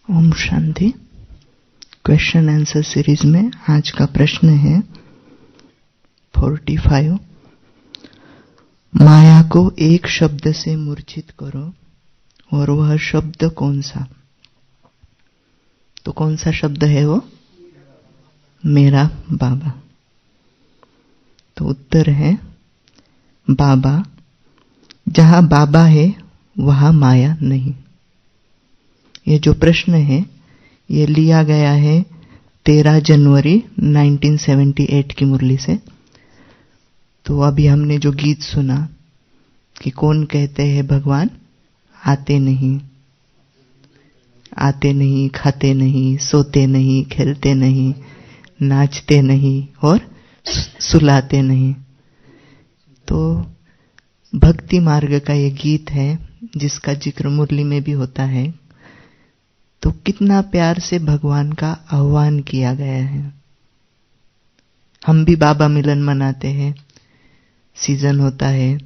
Om Shanti. Question answer series में आज का प्रश्न है 45। माया को एक शब्द से मूर्छित करो और वह शब्द कौन सा? तो कौन सा शब्द है वो? मेरा बाबा। तो उत्तर है बाबा। जहां बाबा है वहां माया नहीं। ये जो प्रश्न है ये लिया गया है 13 जनवरी 1978 की मुरली से। तो अभी हमने जो गीत सुना कि कौन कहते हैं भगवान आते नहीं, खाते नहीं, सोते नहीं, खेलते नहीं, नाचते नहीं और सुलाते नहीं। तो भक्ति मार्ग का ये गीत है जिसका जिक्र मुरली में भी होता है। तो कितना प्यार से भगवान का आह्वान किया गया है। हम भी बाबा मिलन मनाते हैं, सीजन होता है,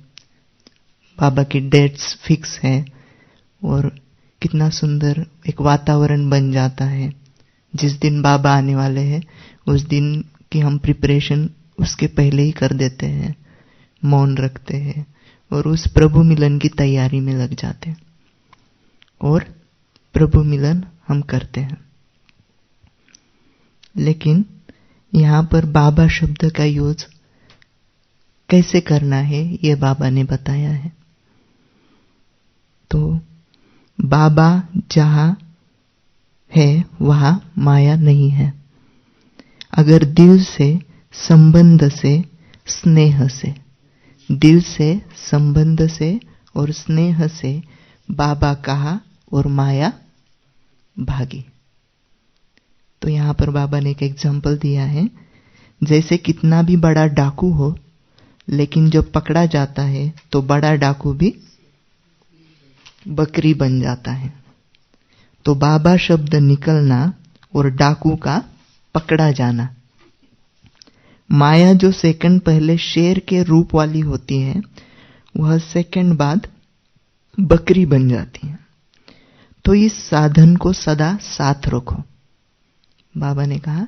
बाबा की डेट्स फिक्स है और कितना सुंदर एक वातावरण बन जाता है। जिस दिन बाबा आने वाले हैं उस दिन की हम प्रिपरेशन उसके पहले ही कर देते हैं, मौन रखते हैं और उस प्रभु मिलन की तैयारी में लग जाते हैं और प्रभु मिलन हम करते हैं। लेकिन यहां पर बाबा शब्द का यूज कैसे करना है ये बाबा ने बताया है। तो बाबा जहां है वहां माया नहीं है। अगर दिल से, संबंध से, स्नेह से, दिल से, संबंध से और स्नेह से बाबा कहा और माया भागी। तो यहां पर बाबा ने एक एग्जाम्पल दिया है, जैसे कितना भी बड़ा डाकू हो लेकिन जब पकड़ा जाता है तो बड़ा डाकू भी बकरी बन जाता है। तो बाबा शब्द निकलना और डाकू का पकड़ा जाना। माया जो सेकंड पहले शेर के रूप वाली होती है वह सेकंड बाद बकरी बन जाती है। तो इस साधन को सदा साथ रखो। बाबा ने कहा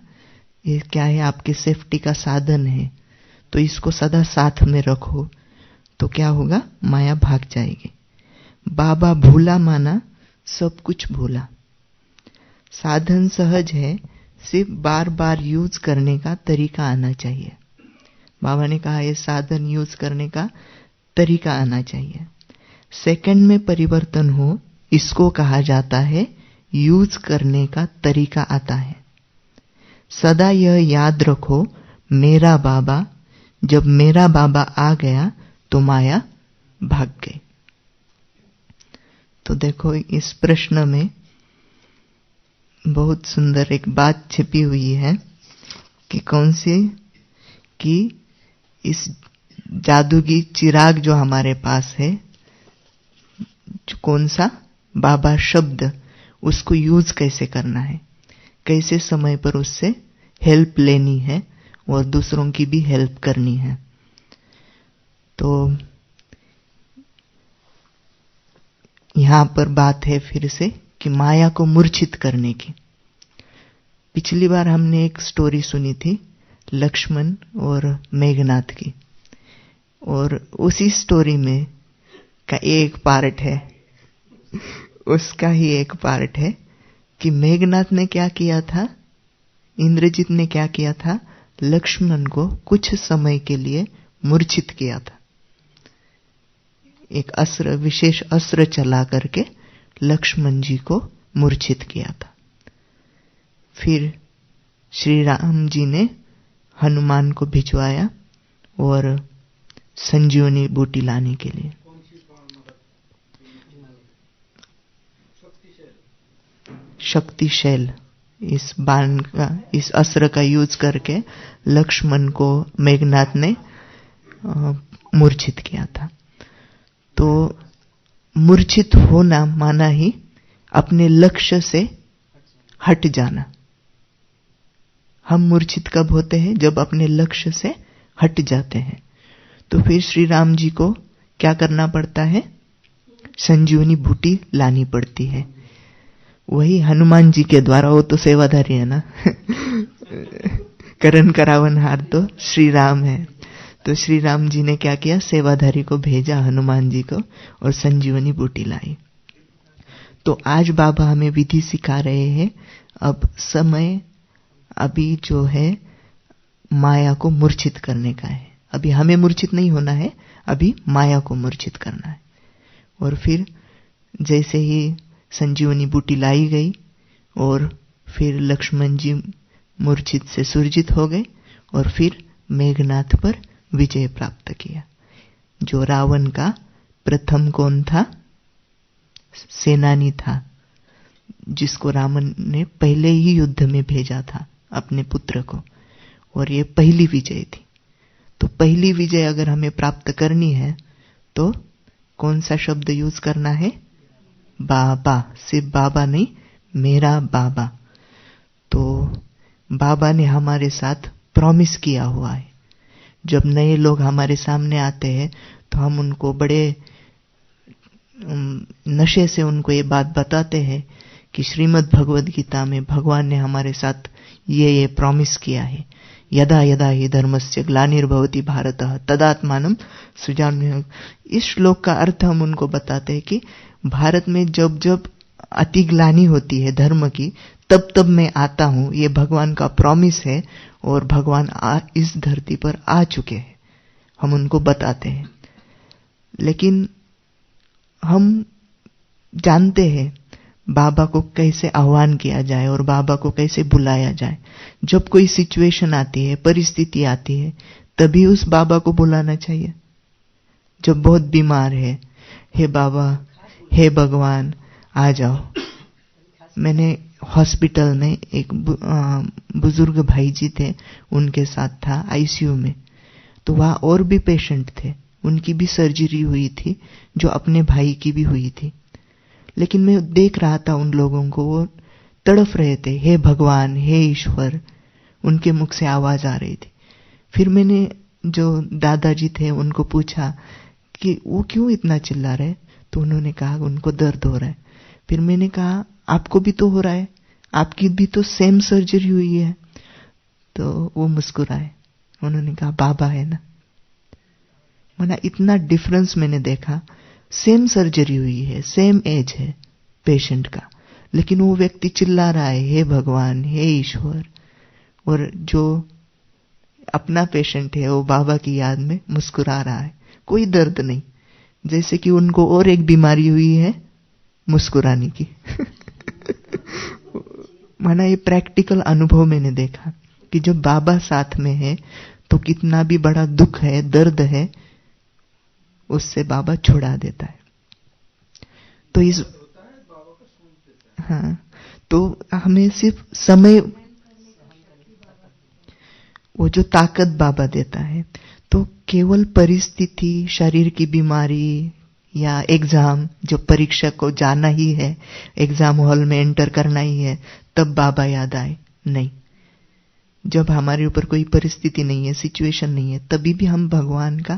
ये क्या है, आपके सेफ्टी का साधन है, तो इसको सदा साथ में रखो। तो क्या होगा? माया भाग जाएगी। बाबा भूला माना सब कुछ भूला। साधन सहज है, सिर्फ बार बार यूज करने का तरीका आना चाहिए। बाबा ने कहा ये साधन यूज करने का तरीका आना चाहिए। सेकंड में परिवर्तन हो इसको कहा जाता है यूज करने का तरीका आता है। सदा यह याद रखो मेरा बाबा। जब मेरा बाबा आ गया तो माया भाग गई। तो देखो इस प्रश्न में बहुत सुंदर एक बात छिपी हुई है कि कौन सी, कि इस जादूगी चिराग जो हमारे पास है, कौन सा बाबा शब्द, उसको यूज कैसे करना है, कैसे समय पर उससे हेल्प लेनी है और दूसरों की भी हेल्प करनी है। तो यहां पर बात है फिर से कि माया को मूर्छित करने की। पिछली बार हमने एक स्टोरी सुनी थी लक्ष्मण और मेघनाथ की, और उसी स्टोरी में का एक पार्ट है, उसका ही एक पार्ट है कि मेघनाथ ने क्या किया था, इंद्रजीत ने क्या किया था, लक्ष्मण को कुछ समय के लिए मूर्छित किया था। एक अस्त्र, विशेष अस्त्र चला करके लक्ष्मण जी को मूर्छित किया था। फिर श्री राम जी ने हनुमान को भिजवाया और संजीवनी बूटी लाने के लिए। शक्तिशैल, इस बाण का, इस अस्त्र का यूज करके लक्ष्मण को मेघनाथ ने मूर्छित किया था। तो मूर्छित होना माना ही अपने लक्ष्य से हट जाना। हम मूर्छित कब होते हैं? जब अपने लक्ष्य से हट जाते हैं। तो फिर श्री राम जी को क्या करना पड़ता है? संजीवनी बूटी लानी पड़ती है। वही हनुमान जी के द्वारा, वो तो सेवाधारी है ना। करण करावन हार तो श्री राम है। तो श्री राम जी ने क्या किया, सेवाधारी को भेजा हनुमान जी को, और संजीवनी बूटी लाई। तो आज बाबा हमें विधि सिखा रहे हैं। अब समय अभी जो है माया को मूर्छित करने का है। अभी हमें मूर्छित नहीं होना है, अभी माया को मूर्छित करना है। और फिर जैसे ही संजीवनी बूटी लाई गई और फिर लक्ष्मण जी मूर्छित से सुरजित हो गए और फिर मेघनाथ पर विजय प्राप्त किया। जो रावण का प्रथम कौन था, सेनानी था, जिसको रावण ने पहले ही युद्ध में भेजा था अपने पुत्र को, और ये पहली विजय थी। तो पहली विजय अगर हमें प्राप्त करनी है तो कौन सा शब्द यूज करना है, बाबा। सिर्फ बाबा नहीं, मेरा बाबा। तो बाबा ने हमारे साथ प्रॉमिस किया हुआ है। जब नए लोग हमारे सामने आते हैं तो हम उनको बड़े नशे से उनको ये बात बताते हैं कि श्रीमद् भगवद गीता में भगवान ने हमारे साथ ये प्रॉमिस किया है, यदा यदा हि धर्मस्य ग्लानिर्भवति भारतः तदात्मानं सृजाम्यहम्। इस श्लोक का अर्थ हम उनको बताते हैं कि भारत में जब जब अति ग्लानि होती है धर्म की, तब तब मैं आता हूं। ये भगवान का प्रॉमिस है और भगवान इस धरती पर आ चुके हैं, हम उनको बताते हैं। लेकिन हम जानते हैं बाबा को कैसे आह्वान किया जाए और बाबा को कैसे बुलाया जाए। जब कोई सिचुएशन आती है, परिस्थिति आती है, तभी उस बाबा को बुलाना चाहिए। जब बहुत बीमार है, हे बाबा, हे भगवान आ जाओ। मैंने हॉस्पिटल में एक बुजुर्ग भाई जी थे, उनके साथ था आईसीयू में। तो वहां और भी पेशेंट थे, उनकी भी सर्जरी हुई थी, जो अपने भाई की भी हुई थी। लेकिन मैं देख रहा था उन लोगों को, वो तड़फ रहे थे, हे भगवान, हे ईश्वर, उनके मुख से आवाज आ रही थी। फिर मैंने जो दादाजी थे उनको पूछा कि वो क्यों इतना चिल्ला रहे। तो उन्होंने कहा उनको दर्द हो रहा है। फिर मैंने कहा आपको भी तो हो रहा है, आपकी भी तो सेम सर्जरी हुई है। तो वो मुस्कुराए, उन्होंने कहा बाबा है ना। मना इतना डिफरेंस मैंने देखा। सेम सर्जरी हुई है, सेम एज है पेशेंट का, लेकिन वो व्यक्ति चिल्ला रहा है, हे भगवान, हे ईश्वर। और जो अपना पेशेंट है वो बाबा की याद में मुस्कुरा रहा है, कोई दर्द नहीं, जैसे कि उनको और एक बीमारी हुई है मुस्कुराने की। माना ये प्रैक्टिकल अनुभव मैंने देखा कि जब बाबा साथ में है तो कितना भी बड़ा दुख है, दर्द है, उससे बाबा छुड़ा देता है। तो इस हाँ, तो हमें सिर्फ समय, वो जो ताकत बाबा देता है, तो केवल परिस्थिति, शरीर की बीमारी या एग्जाम, जो परीक्षा को जाना ही है, एग्जाम हॉल में एंटर करना ही है, तब बाबा याद आए, नहीं। जब हमारे ऊपर कोई परिस्थिति नहीं है, सिचुएशन नहीं है, तभी भी हम भगवान का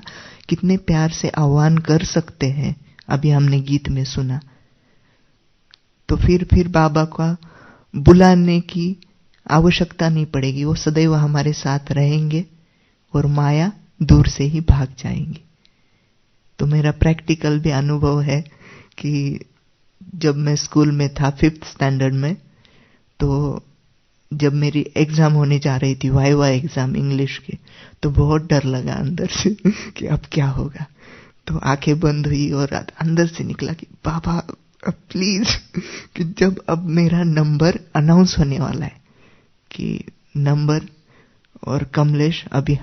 कितने प्यार से आह्वान कर सकते हैं। अभी हमने गीत में सुना। तो फिर बाबा का बुलाने की आवश्यकता नहीं पड़ेगी, वो सदैव हमारे साथ रहेंगे और माया दूर से ही भाग जाएंगी। तो मेरा प्रैक्टिकल भी अनुभव है कि जब मैं स्कूल में था 5th स्टैंडर्ड में, तो जब मेरी एग्जाम होने जा रही थी, वाइवा एग्जाम इंग्लिश की, तो बहुत डर लगा अंदर से कि अब क्या होगा। तो आंखें बंद हुई और अंदर से निकला कि बाबा प्लीज, कि जब अब मेरा नंबर अनाउंस होने वाला है कि नंबर और कमलेश अभी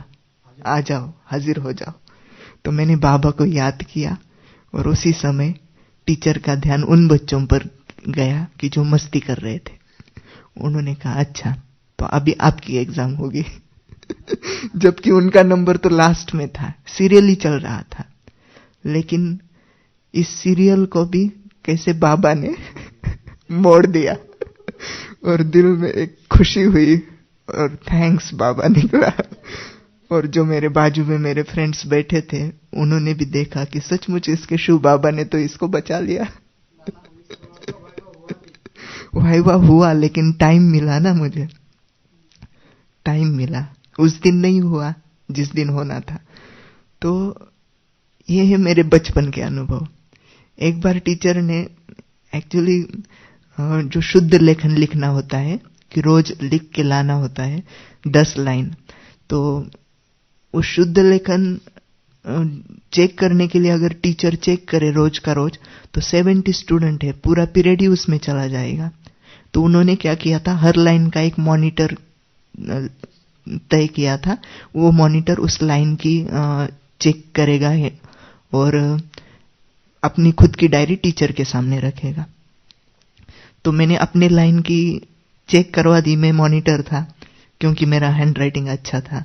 आ जाओ, हाजिर हो जाओ। तो मैंने बाबा को याद किया और उसी समय टीचर का ध्यान उन बच्चों पर गया कि जो मस्ती कर रहे थे। उन्होंने कहा अच्छा, तो अभी आपकी एग्जाम होगी। जबकि उनका नंबर तो लास्ट में था, सीरियल ही चल रहा था। लेकिन इस सीरियल को भी कैसे बाबा ने मोड़ दिया और दिल में एक खुशी हुई और थैंक्स बाबा निकला। और जो मेरे बाजू में मेरे फ्रेंड्स बैठे थे, उन्होंने भी देखा कि सचमुच इसके शिव बाबा ने तो इसको बचा लिया। वो वाइवा हुआ, लेकिन टाइम मिला ना, मुझे टाइम मिला। उस दिन नहीं हुआ जिस दिन होना था। तो ये है मेरे बचपन के अनुभव। एक बार टीचर ने एक्चुअली जो शुद्ध लेखन लिखना होता है कि रोज लिख के लाना होता है 10 लाइन, तो उस शुद्ध लेखन चेक करने के लिए अगर टीचर चेक करे रोज का रोज, तो 70 स्टूडेंट है, पूरा पीरियड ही उसमें चला जाएगा। तो उन्होंने क्या किया था, हर लाइन का एक मॉनिटर तय किया था। वो मॉनिटर उस लाइन की चेक करेगा है और अपनी खुद की डायरी टीचर के सामने रखेगा। तो मैंने अपने लाइन की चेक करवा दी, मैं मॉनिटर था क्योंकि मेरा हैंड राइटिंग अच्छा था।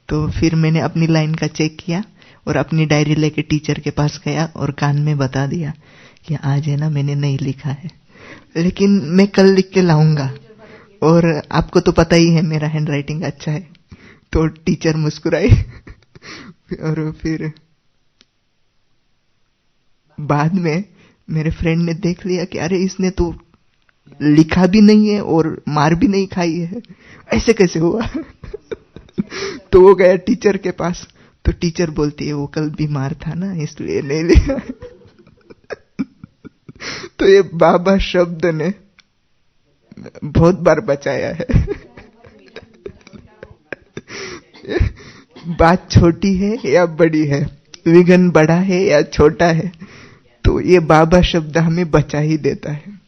तो फिर मैंने अपनी लाइन का चेक किया और अपनी डायरी लेके टीचर के पास गया और कान में बता दिया कि आज है ना, मैंने नहीं लिखा है, लेकिन मैं कल लिख के लाऊंगा, और आपको तो पता ही है मेरा हैंड राइटिंग अच्छा है। तो टीचर मुस्कुराई और फिर बाद में मेरे फ्रेंड ने देख लिया कि अरे इसने तो लिखा भी नहीं है और मार भी नहीं खाई है, ऐसे कैसे हुआ। तो वो गया टीचर के पास, तो टीचर बोलती है वो कल बीमार था ना इसलिए नहीं लिखा। तो ये बाबा शब्द ने बहुत बार बचाया है। बात छोटी है या बड़ी है, विघन बड़ा है या छोटा है, तो ये बाबा शब्द हमें बचा ही देता है।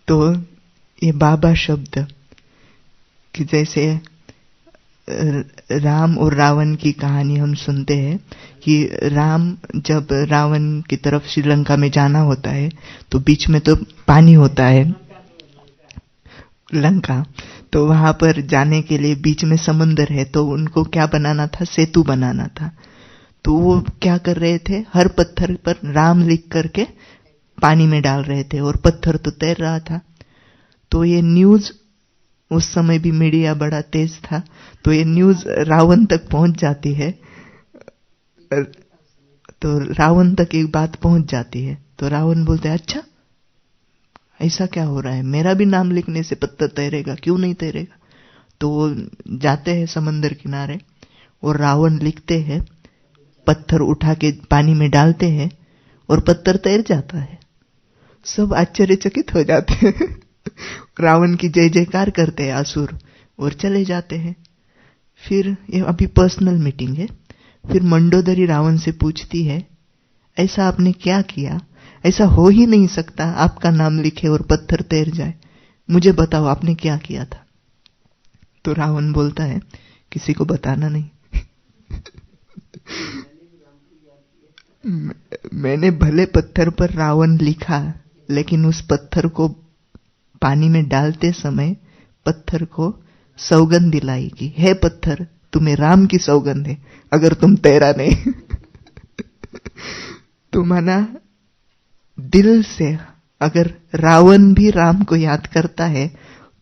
तो ये बाबा शब्द कि जैसे राम और रावण की कहानी हम सुनते हैं कि राम जब रावण की तरफ श्रीलंका में जाना होता है, तो बीच में तो पानी होता है लंका, तो वहां पर जाने के लिए बीच में समंदर है, तो उनको क्या बनाना था, सेतु बनाना था। तो वो क्या कर रहे थे, हर पत्थर पर राम लिख करके पानी में डाल रहे थे और पत्थर तो तैर रहा था। तो ये न्यूज, उस समय भी मीडिया बड़ा तेज था, तो ये न्यूज रावण तक पहुंच जाती है। तो रावण तक एक बात पहुंच जाती है, तो रावण बोलते हैं अच्छा ऐसा क्या हो रहा है, मेरा भी नाम लिखने से पत्थर तैरेगा, क्यों नहीं तैरेगा। तो वो जाते हैं समंदर किनारे और रावण लिखते हैं, पत्थर उठा के पानी में डालते हैं और पत्थर तैर जाता है। सब आश्चर्यचकित हो जाते हैं। रावण की जय जयकार करते हैं असुर और चले जाते हैं। फिर ये अभी पर्सनल मीटिंग है। फिर मंडोदरी रावण से पूछती है ऐसा आपने क्या किया, ऐसा हो ही नहीं सकता आपका नाम लिखे और पत्थर तैर जाए, मुझे बताओ आपने क्या किया था। तो रावण बोलता है किसी को बताना नहीं। मैंने भले पत्थर पर रावण लिखा, लेकिन उस पत्थर को पानी में डालते समय पत्थर को सौगंध दिलाई कि हे पत्थर, तुम्हें राम की सौगंध है अगर तुम तैरा नहीं। तो माना दिल से अगर रावण भी राम को याद करता है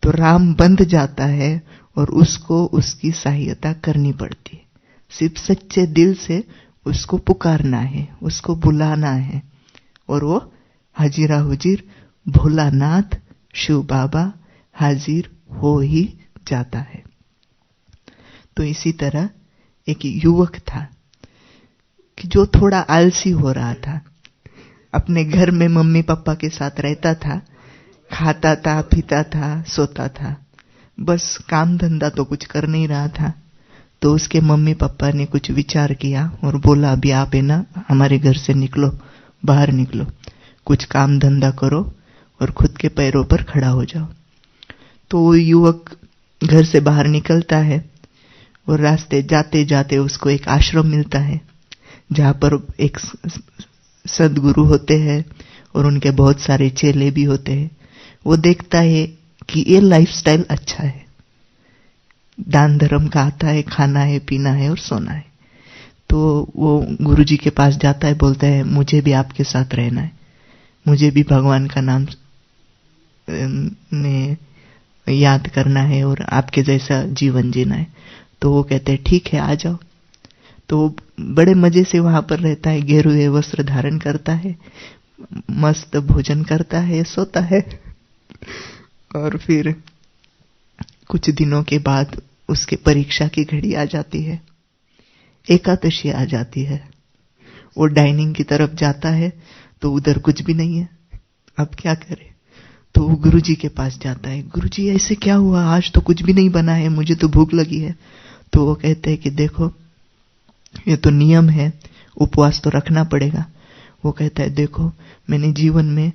तो राम बंध जाता है और उसको उसकी सहायता करनी पड़ती है। सिर्फ सच्चे दिल से उसको पुकारना है, उसको बुलाना है, और वो हाजिरा हुजीर भोलानाथ शिव बाबा हाजिर हो ही जाता है। तो इसी तरह एक युवक था कि जो थोड़ा आलसी हो रहा था, अपने घर में मम्मी पापा के साथ रहता था, खाता था, पीता था, सोता था, बस काम धंधा तो कुछ कर नहीं रहा था। तो उसके मम्मी पापा ने कुछ विचार किया और बोला अभी आप है ना हमारे घर से निकलो, बाहर निकलो, कुछ काम धंधा करो और खुद के पैरों पर खड़ा हो जाओ। तो वो युवक घर से बाहर निकलता है और रास्ते जाते जाते उसको एक आश्रम मिलता है जहां पर एक सदगुरु होते हैं और उनके बहुत सारे चेले भी होते हैं। वो देखता है कि ये लाइफस्टाइल अच्छा है, दान धर्म का आता है, खाना है, पीना है और सोना है। तो वो गुरुजी के पास जाता है, बोलता है मुझे भी आपके साथ रहना है, मुझे भी भगवान का नाम में याद करना है और आपके जैसा जीवन जीना है। तो वो कहते हैं ठीक है आ जाओ। तो बड़े मजे से वहां पर रहता है, गेरुए वस्त्र धारण करता है, मस्त भोजन करता है, सोता है। और फिर कुछ दिनों के बाद उसके परीक्षा की घड़ी आ जाती है, एकादशी आ जाती है। वो डाइनिंग की तरफ जाता है तो उधर कुछ भी नहीं है। अब क्या करे? तो वो गुरुजी के पास जाता है, गुरुजी ऐसे क्या हुआ, आज तो कुछ भी नहीं बना है, मुझे तो भूख लगी है। तो वो कहते हैं कि देखो ये तो नियम है, उपवास तो रखना पड़ेगा। वो कहता है देखो मैंने जीवन में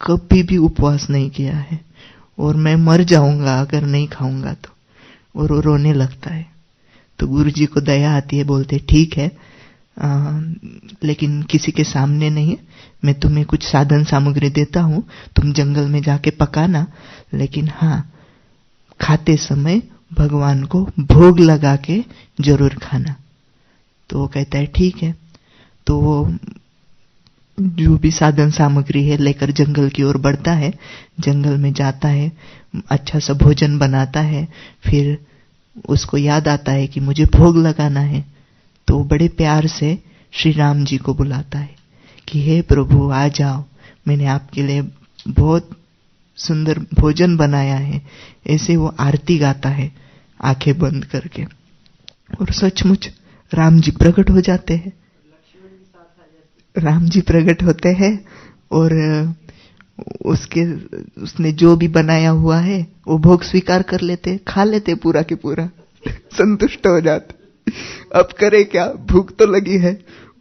कभी भी उपवास नहीं किया है और मैं मर जाऊंगा अगर नहीं खाऊंगा तो। और वो रोने लगता है। तो गुरुजी को दया आती है, बोलते ठीक है लेकिन किसी के सामने नहीं, मैं तुम्हें कुछ साधन सामग्री देता हूं, तुम जंगल में जाके पकाना, लेकिन हाँ खाते समय भगवान को भोग लगा के जरूर खाना। तो वो कहता है ठीक है। तो वो जो भी साधन सामग्री है लेकर जंगल की ओर बढ़ता है, जंगल में जाता है, अच्छा सा भोजन बनाता है। फिर उसको याद आता है कि मुझे भोग लगाना है, तो बड़े प्यार से श्री राम जी को बुलाता है कि हे प्रभु आ जाओ, मैंने आपके लिए बहुत सुंदर भोजन बनाया है। ऐसे वो आरती गाता है आंखें बंद करके, और सचमुच राम जी प्रकट हो जाते हैं। राम जी प्रकट होते हैं और उसने जो भी बनाया हुआ है वो भोग स्वीकार कर लेते, खा लेते पूरा के पूरा, संतुष्ट हो जाते। अब करे क्या, भूख तो लगी है।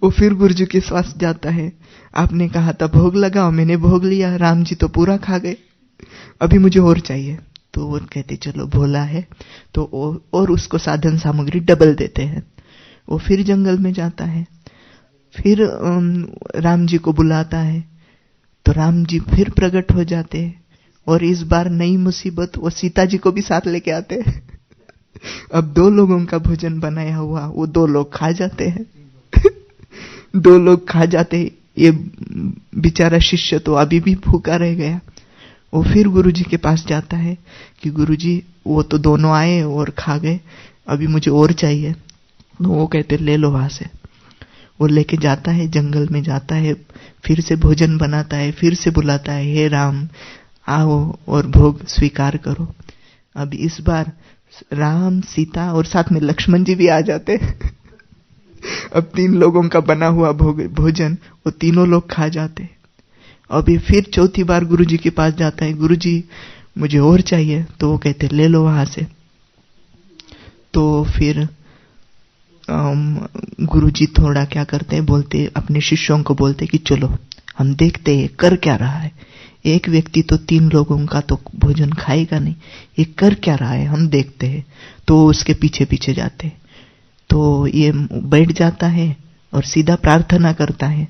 वो फिर गुरुजी के पास जाता है, आपने कहा था भोग लगाओ, मैंने भोग लिया, राम जी तो पूरा खा गए, अभी मुझे और चाहिए। तो वो कहते चलो भोला है, तो और उसको साधन सामग्री डबल देते हैं। वो फिर जंगल में जाता है, फिर राम जी को बुलाता है, तो राम जी फिर प्रकट हो जाते हैं। और इस बार नई मुसीबत, वो सीता जी को भी साथ लेके आते हैं। अब 2 लोगों का भोजन बनाया हुआ, वो 2 लोग खा जाते हैं। 2 लोग खा जाते हैं, ये बेचारा शिष्य तो अभी भी भूखा रह गया। वो फिर गुरुजी के पास जाता है कि गुरुजी वो तो दोनों आए और खा गए, अभी मुझे और चाहिए। तो वो कहते ले लो वहां से। वो लेके जाता है, जंगल में जाता है, फिर से भोजन बनाता है, फिर से बुलाता है हे राम आओ और भोग स्वीकार करो। अब इस बार राम, सीता और साथ में लक्ष्मण जी भी आ जाते हैं। अब 3 लोगों का बना हुआ भोजन वो तीनों लोग खा जाते। अभी फिर चौथी बार गुरुजी के पास जाता है, गुरुजी मुझे और चाहिए। तो वो कहते ले लो वहां से। तो फिर गुरुजी थोड़ा क्या करते हैं, बोलते अपने शिष्यों को बोलते कि चलो हम देखते हैं कर क्या रहा है। एक व्यक्ति तो 3 लोगों का तो भोजन खाएगा नहीं, ये कर क्या रहा है हम देखते हैं। तो उसके पीछे पीछे जाते हैं। तो ये बैठ जाता है और सीधा प्रार्थना करता है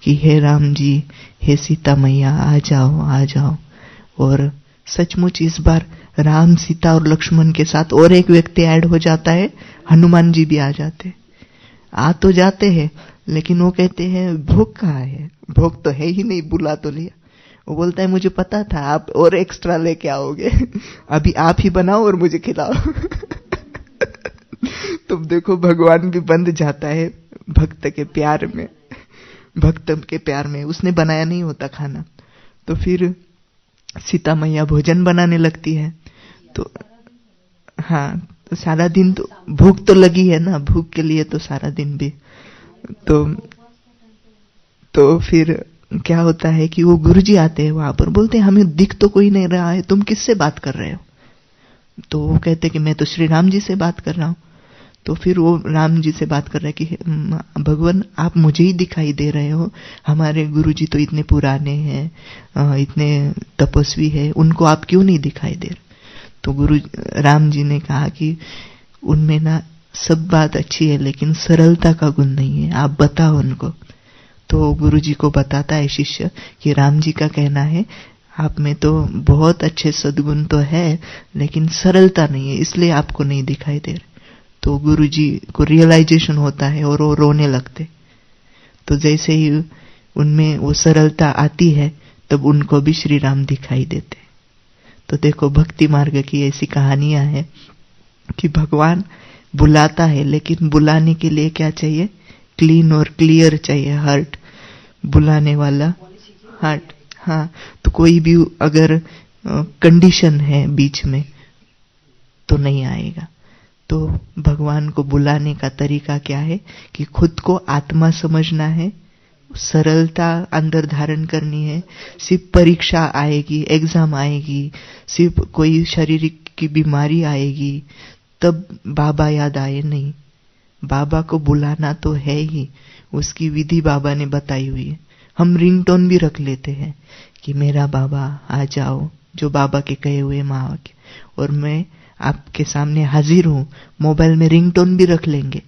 कि हे राम जी, हे सीता मैया आ जाओ आ जाओ। और सचमुच इस बार राम, सीता और लक्ष्मण के साथ और एक व्यक्ति ऐड हो जाता है, हनुमान जी भी आ जाते। आ तो जाते हैं लेकिन वो कहते हैं भोग कहाँ है, भोग तो है ही नहीं, बुला तो लिया। वो बोलता है मुझे पता था आप और एक्स्ट्रा लेके आओगे, अभी आप ही बनाओ और मुझे खिलाओ। तुम देखो भगवान भी बंध जाता है भक्त के प्यार में, भक्त के प्यार में। उसने बनाया नहीं होता खाना। तो फिर सीता मैया भोजन बनाने लगती है। तो हाँ, तो सारा दिन तो भूख तो लगी है ना, भूख के लिए तो सारा दिन भी। तो फिर क्या होता है कि वो गुरुजी आते हैं वहां पर, बोलते हैं हमें दिख तो कोई नहीं रहा है, तुम किससे बात कर रहे हो? तो वो कहते कि मैं तो श्री राम जी से बात कर रहा हूं। तो फिर वो राम जी से बात कर रहे हैं कि भगवान आप मुझे ही दिखाई दे रहे हो, हमारे गुरुजी तो इतने पुराने हैं, इतने तपस्वी है, उनको आप क्यों नहीं दिखाई दे रहे? तो राम जी ने कहा कि उनमें ना सब बात अच्छी है लेकिन सरलता का गुण नहीं है, आप बताओ उनको। तो गुरुजी को बताता है शिष्य कि राम जी का कहना है आप में तो बहुत अच्छे सद्गुण तो है लेकिन सरलता नहीं है, इसलिए आपको नहीं दिखाई दे रहे। तो गुरुजी को रियलाइजेशन होता है और वो रोने लगते। तो जैसे ही उनमें वो सरलता आती है तब उनको भी श्री राम दिखाई देते। तो देखो भक्ति मार्ग की ऐसी कहानियां हैं कि भगवान बुलाता है लेकिन बुलाने के लिए क्या चाहिए, क्लीन और क्लियर चाहिए हार्ट, बुलाने वाला हार्ट। हाँ, तो कोई भी अगर कंडीशन है बीच में, तो नहीं आएगा। तो भगवान को बुलाने का तरीका क्या है कि खुद को आत्मा समझना है, सरलता अंदर धारण करनी है। सिर्फ परीक्षा आएगी, एग्जाम आएगी, सिर्फ कोई शारीरिक की बीमारी आएगी तब बाबा याद आए, नहीं। बाबा को बुलाना तो है ही, उसकी विधि बाबा ने बताई हुई है। हम रिंगटोन भी रख लेते हैं कि मेरा बाबा आ जाओ, जो बाबा के कहे हुए माँ के, और मैं आपके सामने हाजिर हूं। मोबाइल में रिंगटोन भी रख लेंगे,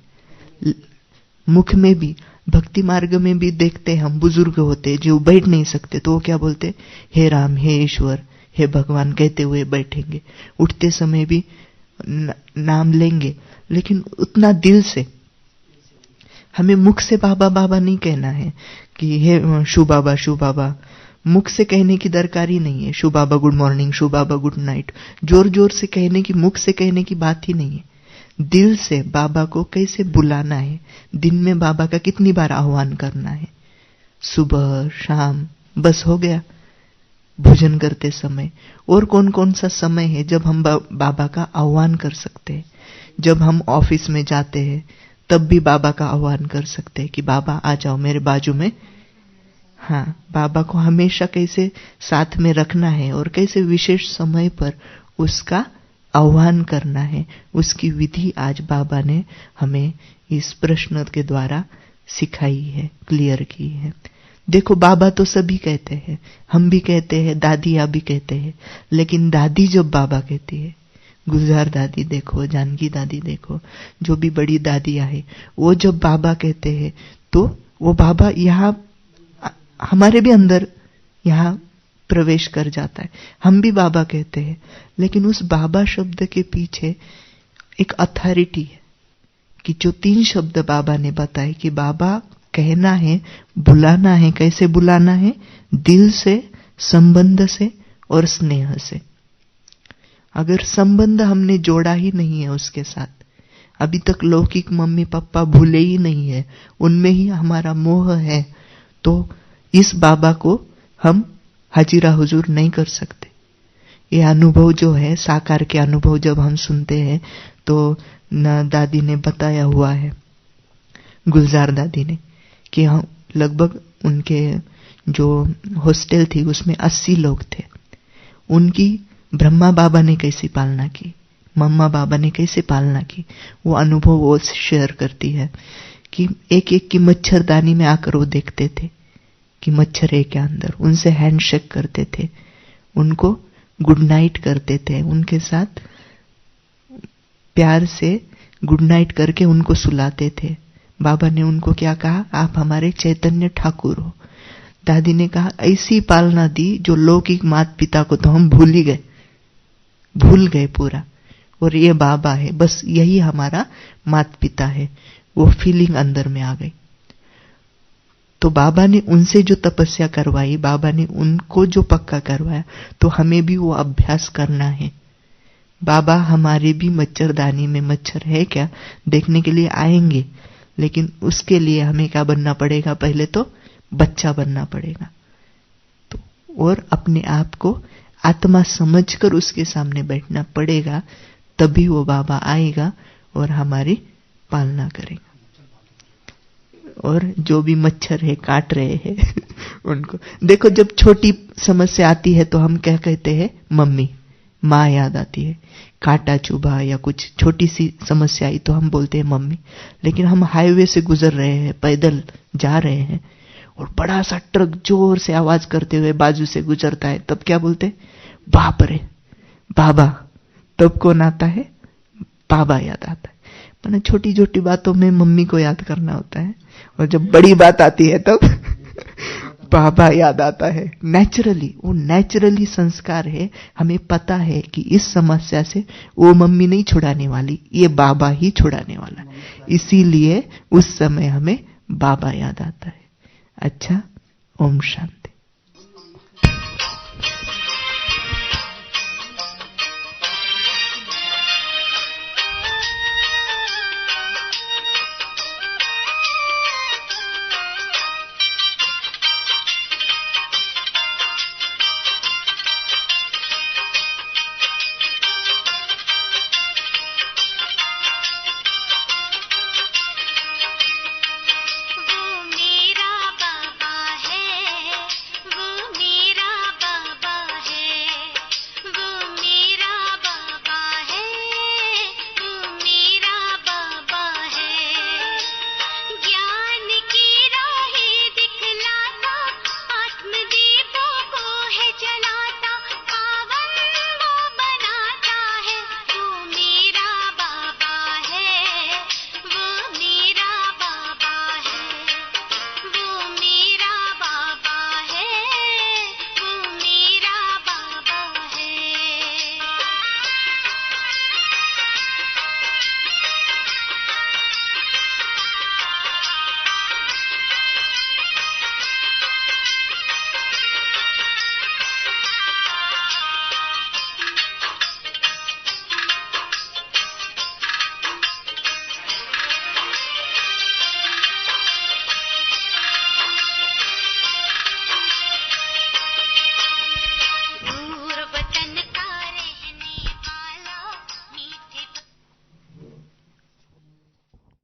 मुख में भी। भक्ति मार्ग में भी देखते हैं हम, बुजुर्ग होते जो बैठ नहीं सकते तो वो क्या बोलते, हे राम, हे ईश्वर, हे भगवान कहते हुए बैठेंगे। उठते समय भी नाम लेंगे, लेकिन उतना दिल से। हमें मुख से बाबा बाबा नहीं कहना है कि हे शु बाबा, शु बाबा। मुख से कहने की दरकार ही नहीं है, शु बाबा गुड मॉर्निंग, शु बाबा गुड नाइट। जोर जोर से कहने की, मुख से कहने की बात ही नहीं है। दिल से बाबा को कैसे बुलाना है, दिन में बाबा का कितनी बार आह्वान करना है, सुबह शाम, बस हो गया। भोजन करते समय, और कौन कौन सा समय है जब हम बाबा का आह्वान कर सकते हैं। जब हम ऑफिस में जाते हैं तब भी बाबा का आह्वान कर सकते हैं कि बाबा आ जाओ मेरे बाजू में। हाँ, बाबा को हमेशा कैसे साथ में रखना है और कैसे विशेष समय पर उसका आह्वान करना है, उसकी विधि आज बाबा ने हमें इस प्रश्न के द्वारा सिखाई है, क्लियर की है। देखो, बाबा तो सभी कहते हैं, हम भी कहते हैं, दादियाँ भी कहते हैं, लेकिन दादी जब बाबा कहती है, गुलजार दादी देखो, जानकी दादी देखो, जो भी बड़ी दादियाँ हैं, वो जब बाबा कहते हैं तो वो बाबा यहाँ हमारे भी अंदर यहाँ प्रवेश कर जाता है। हम भी बाबा कहते हैं, लेकिन उस बाबा शब्द के पीछे एक अथॉरिटी है कि जो 3 शब्द बाबा ने बताए कि बाबा कहना है, बुलाना है। कैसे बुलाना है? दिल से, संबंध से और स्नेह से। अगर संबंध हमने जोड़ा ही नहीं है उसके साथ, अभी तक लौकिक मम्मी पापा भूले ही नहीं है, उनमें ही हमारा मोह है, तो इस बाबा को हम हाजिरा हुजूर नहीं कर सकते। ये अनुभव जो है, साकार के अनुभव जब हम सुनते हैं तो न दादी ने बताया हुआ है, गुलजार दादी ने, कि हम लगभग उनके जो हॉस्टल थी उसमें 80 लोग थे। उनकी ब्रह्मा बाबा ने कैसी पालना की, मम्मा बाबा ने कैसे पालना की, वो अनुभव वो शेयर करती है कि एक एक की मच्छरदानी में आकर वो देखते थे कि मच्छर है क्या अंदर, उनसे हैंडशेक करते थे, उनको गुड नाइट करते थे, उनके साथ प्यार से गुड नाइट करके उनको सुलाते थे। बाबा ने उनको क्या कहा, आप हमारे चैतन्य ठाकुर हो। दादी ने कहा ऐसी पालना दी जो लौकिक माता पिता को तो हम भूल गए पूरा, और ये बाबा है, बस यही हमारा माता पिता है। वो फीलिंग अंदर में आ गई। तो बाबा ने उनसे जो तपस्या करवाई, बाबा ने उनको जो पक्का करवाया, तो हमें भी वो अभ्यास करना है। बाबा हमारे भी मच्छरदानी में मच्छर है क्या देखने के लिए आएंगे, लेकिन उसके लिए हमें क्या बनना पड़ेगा, पहले तो बच्चा बनना पड़ेगा। तो और अपने आप को आत्मा समझकर उसके सामने बैठना पड़ेगा, तभी वो बाबा आएगा और हमारी पालना करेगा। और जो भी मच्छर है काट रहे हैं उनको देखो, जब छोटी समस्या आती है तो हम क्या कहते हैं, मम्मी, माँ याद आती है। कांटा चुभा या कुछ छोटी सी समस्या आई तो हम बोलते हैं मम्मी। लेकिन हम हाईवे से गुजर रहे हैं, पैदल जा रहे हैं, और बड़ा सा ट्रक जोर से आवाज करते हुए बाजू से गुजरता है, तब क्या बोलते, बाप रे बाबा। तब कौन आता है, बाबा याद आता है। मैंने छोटी छोटी बातों में मम्मी को याद करना होता है, और जब बड़ी बात आती है तब बाबा याद आता है। नेचुरली, वो नेचुरली संस्कार है। हमें पता है कि इस समस्या से वो मम्मी नहीं छुड़ाने वाली, ये बाबा ही छुड़ाने वाला, इसीलिए उस समय हमें बाबा याद आता है। अच्छा, ओम शांति।